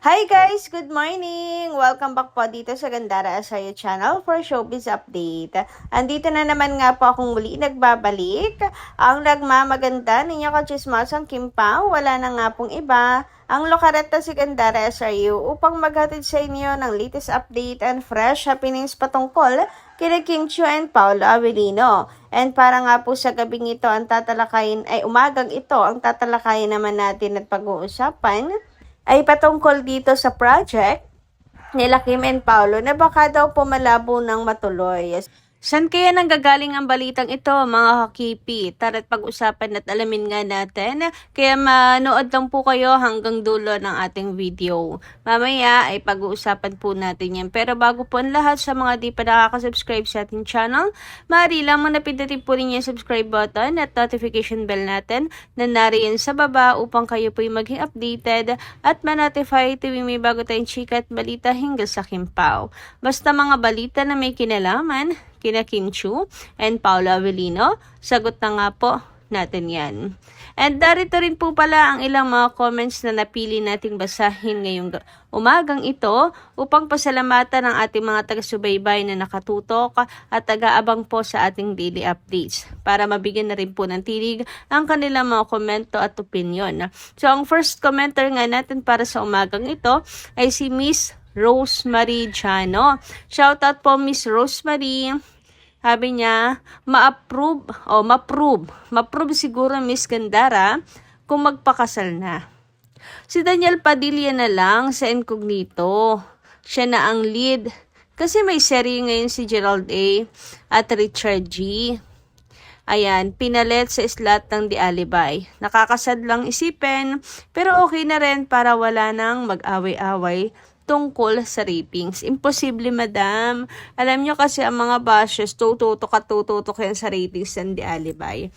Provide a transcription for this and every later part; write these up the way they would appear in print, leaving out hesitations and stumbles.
Hi guys! Good morning! Welcome back po dito sa Gandara Asayo Channel for Showbiz Update. Andito na naman nga po akong muli nagbabalik. Ang nagmamaganda ninyo kachismasang Kim Pao, wala na nga pong iba. Ang lokareta si Gandara Asayo upang maghatid sa inyo ng latest update and fresh happenings patungkol kina Kim Chiu and Paolo Avellino. And para nga po sa gabing ito ang tatalakayin, ay umagang ito ang tatalakayin naman natin at pag-uusapan ay patungkol dito sa project nila Kim and Paolo na baka daw po malabo ng matuloy. San kaya nanggagaling ang balitang ito, mga kakipi? Tara't pag-usapan at alamin nga natin. Kaya manood lang po kayo hanggang dulo ng ating video. Mamaya ay pag-uusapan po natin yan. Pero bago po ang lahat, sa mga di pa nakaka-subscribe sa ating channel, maaari lamang napindutin po rin yung subscribe button at notification bell natin na nariyan sa baba upang kayo po'y maging updated at ma-notify tuwing may bago tayong chika at balita hinggil sa Kim Pao. Basta mga balita na may kinalaman kina Kim Chiu and Paolo Avellino, sagot na nga po natin yan. And darito rin po pala ang ilang mga comments na napili nating basahin ngayong umagang ito upang pasalamatan ang ating mga taga-subaybay na nakatutok at taga-abang po sa ating daily updates para mabigyan na rin po ng tinig ang kanilang mga komento at opinion. So ang first commenter nga natin para sa umagang ito ay si Miss Rosemary Chano. Shoutout po Miss Rosemary. Sabi niya, ma-approve siguro Miss Gandara kung magpakasal na. Si Daniel Padilla na lang sa Incognito. Siya na ang lead. Kasi may serye ngayon si Gerald A. at Richard G. Ayan, pinalit sa slot ng The Alibi. Nakakasad lang isipin, pero okay na rin para wala nang mag-away-away tungkol sa ratings. Imposible, madam. Alam nyo kasi ang mga bashes, tututok yan sa ratings ng The Alibi.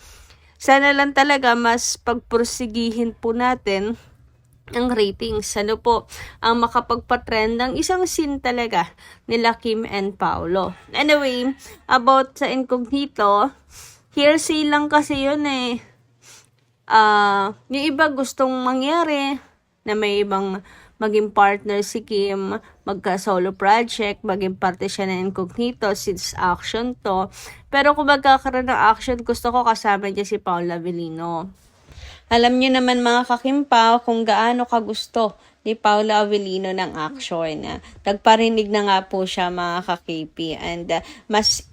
Sana lang talaga mas pagpursigihin po natin ang ratings. Ano po, ang makapagpatrend ng isang scene talaga nila Kim and Paolo. Anyway, about sa Incognito, hearsay lang kasi yun eh. Yung iba gustong mangyari na may ibang maging partner si Kim, magka-solo project, maging parte siya ng Incognito since action to. Pero kung magkakaroon ng action, gusto ko kasama niya si Paolo Avellino. Alam niyo naman mga kakimpaw kung gaano kagusto ni Paolo Avellino ng action. Nagparinig na nga po siya mga kakipi and mas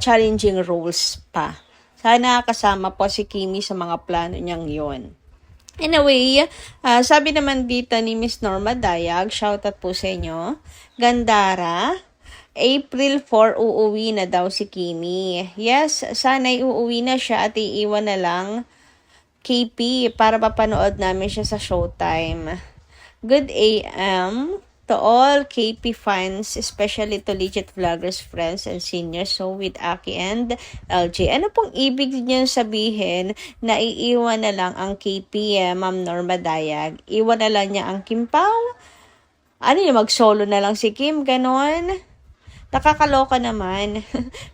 challenging roles pa. Sana kasama po si Kimi sa mga plano niyang yon. Anyway, sabi naman dito ni Miss Norma Dayag, shoutout po sa inyo. Gandara, April 4 uuwi na daw si Kimi. Yes, sana'y uuwi na siya at iiwan na lang KP para mapanood namin siya sa Showtime. Good AM to all KP fans, especially to legit vloggers, friends, and seniors. So with Aki and LJ. Ano pong ibig niyo sabihin na iiwan na lang ang KP, Ma'am Norma Dayag? Iwan na lang niya ang Kim Pao? Ano niya, mag-solo na lang si Kim? Ganon? Nakakaloka naman.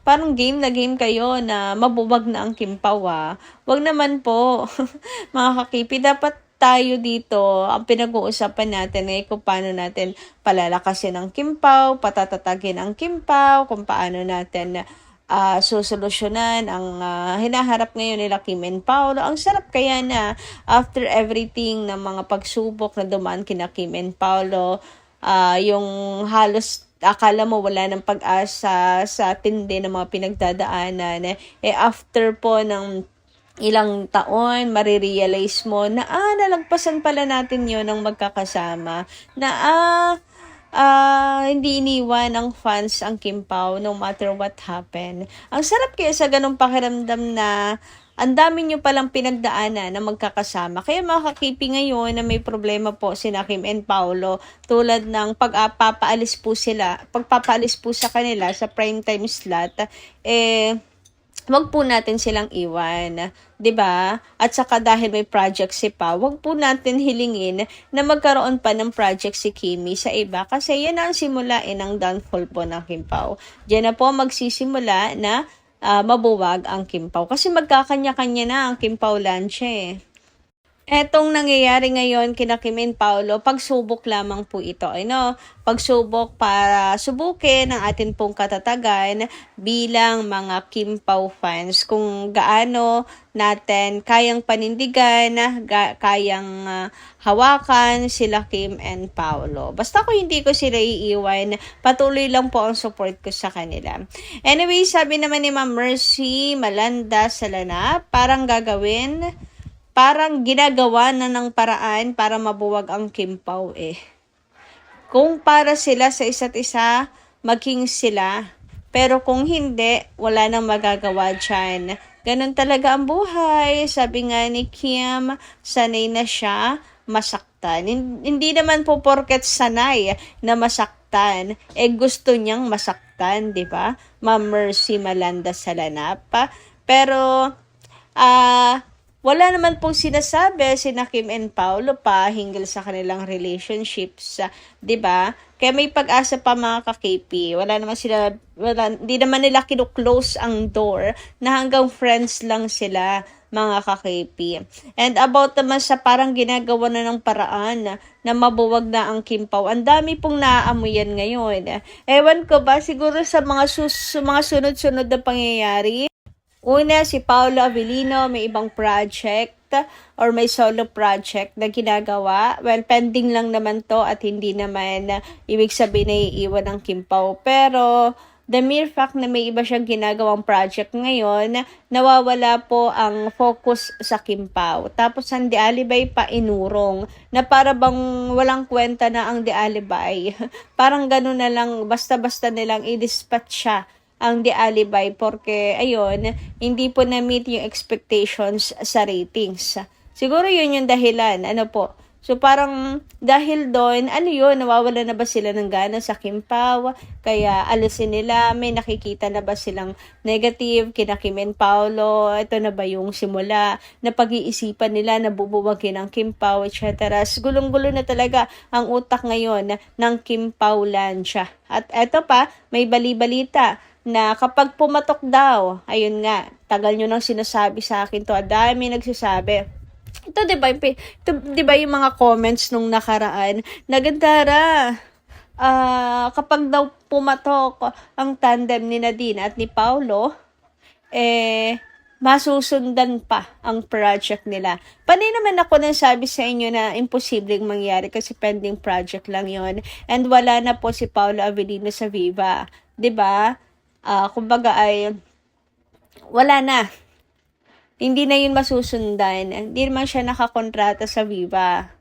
Parang game na game kayo na mabubag na ang Kim Pao. Wag naman po. Mga kakipi, dapat tayo dito, ang pinag-uusapan natin ay kung paano natin palalakasin ang Kim Pao, patatatagin ang Kim Pao, kung paano natin susolusyonan ang hinaharap ngayon nila Kim and Paolo. Ang sarap kaya na after everything ng mga pagsubok na dumaan kina Kim and Paolo, yung halos akala mo wala ng pag-asa sa tindi ng mga pinagdadaanan, after po ng ilang taon, marirealize mo na nalagpasan pala natin yon ng magkakasama. Na hindi iniwan ng fans ang Kim Pao no matter what happened. Ang sarap kaya sa ganong pakiramdam na ang dami nyo palang pinagdaanan na magkakasama. Kaya makakipi ngayon na may problema po sina Kim and Paolo tulad ng pagpapaalis po sa kanila sa primetime slot, wag po natin silang iwan, 'di ba? At saka dahil may project si Pao, wag po natin hilingin na magkaroon pa ng project si Kimi sa iba kasi yan ang simula ng downfall po ng Kim Pao. Diyan na po magsisimula na mabuwag ang Kim Pao kasi magkakanya-kanya na ang Kim Pao Lanche. Etong nangyayari ngayon kina Kim and Paolo, pagsubok lamang po ito. Pagsubok para subukin ang atin pong katatagan bilang mga Kim Pao fans. Kung gaano natin kayang panindigan, kayang hawakan sila Kim and Paolo. Basta ko hindi ko sila iiwan, patuloy lang po ang support ko sa kanila. Anyway, sabi naman ni Ma'am Mercy Malanda Salana, parang ginagawa na ng paraan para mabuwag ang Kim Pao eh. Kung para sila sa isa't isa, maging sila. Pero kung hindi, wala nang magagawa dyan. Ganon talaga ang buhay. Sabi nga ni Kim, sanay na siya masaktan. Hindi naman po porket sanay na masaktan, gusto niyang masaktan, di ba? Ma'am Mercy Malanda Salanap. Pero, wala naman pong sinasabi sina Kim and Paolo pa hinggil sa kanilang relationships, 'di ba? Kaya may pag-asa pa mga ka-KP. Hindi naman nila kinu-close ang door na hanggang friends lang sila mga ka-KP. And about naman sa parang ginagawa na ng paraan na mabuwag na ang Kim Pao. Ang dami pong naaamoy yan ngayon. Ewan ko ba, siguro sa mga sunod-sunod na pangyayari. Una, si Paolo Avellino may ibang project or may solo project na ginagawa. Well, pending lang naman to at hindi naman ibig sabihin na iiwan ng Kim Pao. Pero the mere fact na may iba siyang ginagawang project ngayon, nawawala po ang focus sa Kim Pao. Tapos ang The Alibay pa inurong na para bang walang kwenta na ang The Alibay. Parang gano'n na lang, basta-basta nilang i-dispatch siya ang The Alibay porque ayun, hindi po na-meet yung expectations sa ratings. Siguro yun yung dahilan, So parang dahil doon, nawawala na ba sila ng gana sa Kim Pao? Kaya alisin nila, may nakikita na ba silang negative kina Kim and Paolo? Ito na ba yung simula na pag-iisipan nila na bubuwagin ng Kim Pao, etc. Gulong-gulo na talaga ang utak ngayon ng Kim Pao Lancia. At eto pa, may bali-balita na kapag pumatok daw, ayun nga, tagal nyo nang sinasabi sa akin to, dami nagsasabi. Ito, di ba yung mga comments nung nakaraan, nagandara, kapag daw pumatok ang tandem ni Nadine at ni Paolo, masusundan pa ang project nila. Panay naman ako nang sabi sa inyo na imposibleng mangyari kasi pending project lang yon and wala na po si Paolo Avellino sa Viva. 'Di ba? Kumbaga ay wala na. Hindi na yun masusundan. Hindi naman siya nakakontrata sa Viva.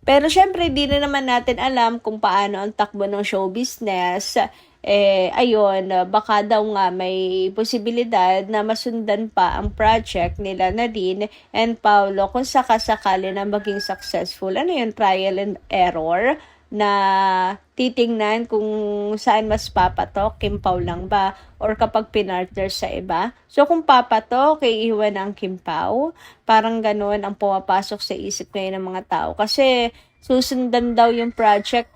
Pero syempre, di na naman natin alam kung paano ang takbo ng show business. Ayun, baka daw nga may posibilidad na masundan pa ang project nila Nadine and Paolo kung sakasakali na maging successful. Ano yun? Trial and error na titingnan kung saan mas papatok, Kim Pao lang ba or kapag pinartner sa iba. So kung papatok, iiwan ang Kim Pao, parang ganoon ang pumapasok sa isip ngayon ng mga tao kasi susundan daw yung project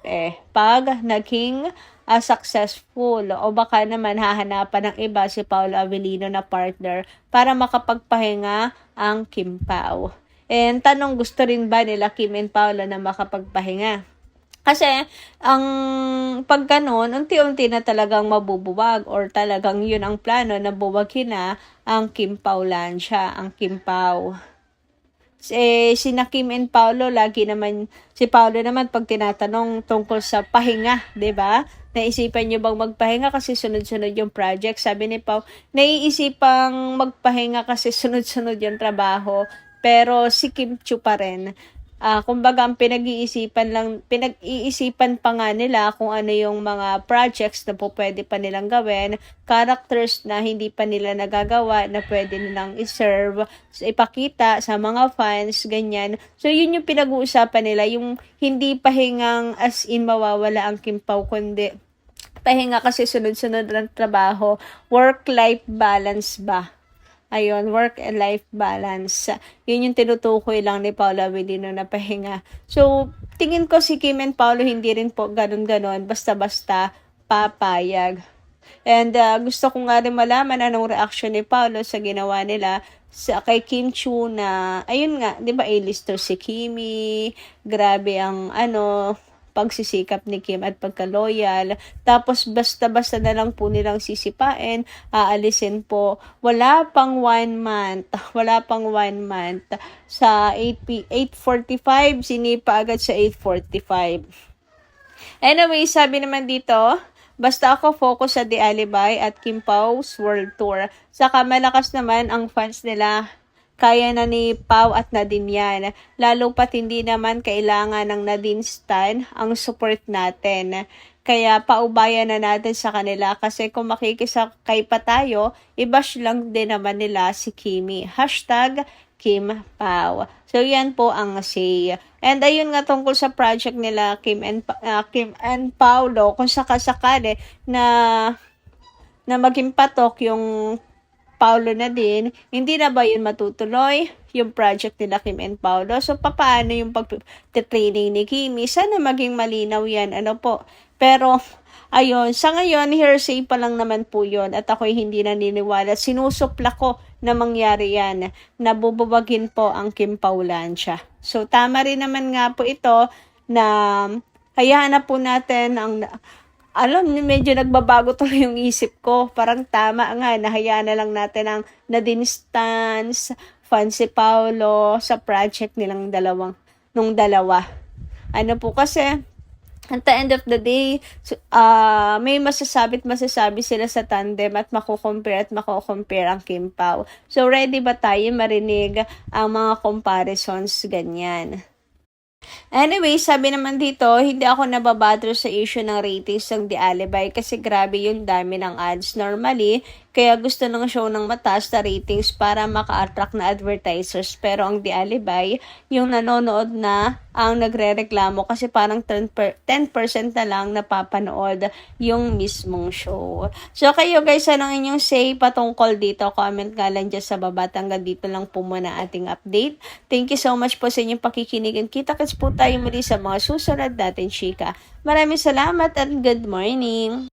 pag naging successful o baka naman hahanapan ng iba si Paolo Avellino na partner para makapagpahinga ang Kim Pao. And tanong, gusto rin ba nila Kim and Paolo na makapagpahinga? Kasi, ang pag ganun, unti-unti na talagang mabubuwag or talagang yun ang plano na buwagin na ang Kim Pao Lancia, ang Kim Pao. Sina Kim and Paolo, si Paolo naman pag tinatanong tungkol sa pahinga, 'di ba? Naisipan niyo bang magpahinga kasi sunod-sunod yung project? Sabi ni Pao, naiisipang magpahinga kasi sunod-sunod yung trabaho. Pero si Kim Chiu pa rin. Kumbaga ang pinag-iisipan pa nga nila kung ano yung mga projects na po pwede pa nilang gawin, characters na hindi pa nila nagagawa na pwede nilang iserve, ipakita sa mga fans, ganyan. So yun yung pinag-uusapan nila, yung hindi pahingang as in mawawala ang Kim Pao, kundi pahinga kasi sunod-sunod ng trabaho, work-life balance ba? Ayun, work and life balance. Yun yung tinutukoy lang ni Paolo Avellino na pahinga. So, tingin ko si Kim and Paolo hindi rin po ganun-ganon, basta-basta papayag. And gusto ko nga rin malaman anong reaction ni Paolo sa ginawa nila. sa kay Kim Chiu na, ayun nga, 'di ba A-lister si Kimi, grabe ang pagsisikap ni Kim at pagka-loyal. Tapos basta-basta na lang po nilang sisipain, aalisin po. Wala pang 1 month. Sa 8:45, sinipa agad sa 8:45. Anyway, sabi naman dito, basta ako focus sa The Alibi at Kim Pau's World Tour. Saka malakas naman ang fans nila. Kaya na ni Pau at Nadine yan. Lalo pat hindi naman kailangan ng Nadine Stan ang support natin. Kaya paubayan na natin sa kanila kasi kung makikisakay pa tayo, i-bash lang din naman nila si Kimi. Hashtag Kim Pau. So yan po ang say. And ayun nga tungkol sa project nila Kim and Paulo, kung sakasakali na maging patok yung Paulo na din, hindi na ba yun matutuloy yung project nila Kim and Paulo? So, paano yung pag-training ni Kimi? Sana maging malinaw yan. Pero, ayun, sa ngayon, hearsay pa lang naman po yun. At ako'y hindi naniniwala. Sinusupla ko na mangyari yan. Nabububagin po ang Kim Paulansya. So, tama rin naman nga po ito na hayaan na po natin ang medyo nagbabago tuloy yung isip ko. Parang tama nga, nahayaan na lang natin ang Nadine Stans, Fancy Paulo sa project nilang dalawa. Kasi, at the end of the day, may masasabi sila sa tandem at mako-compare ang Kim Pao. So, ready ba tayo marinig ang mga comparisons ganyan? Anyway, sabi naman dito, hindi ako nababother sa issue ng ratings ng The Alibi kasi grabe yung dami ng ads normally. Kaya gusto ng show ng mataas na ratings para maka-attract na advertisers. Pero ang The Alibi, yung nanonood na ang nagre-reklamo kasi parang 10% na lang napapanood yung mismong show. So kayo guys, anong inyong say patungkol dito? Comment nga lang dyan sa baba. Hanggang dito lang po muna ating update. Thank you so much po sa inyong pakikinig. Kita-kits po tayo muli sa mga susunod natin, chika. Maraming salamat at good morning!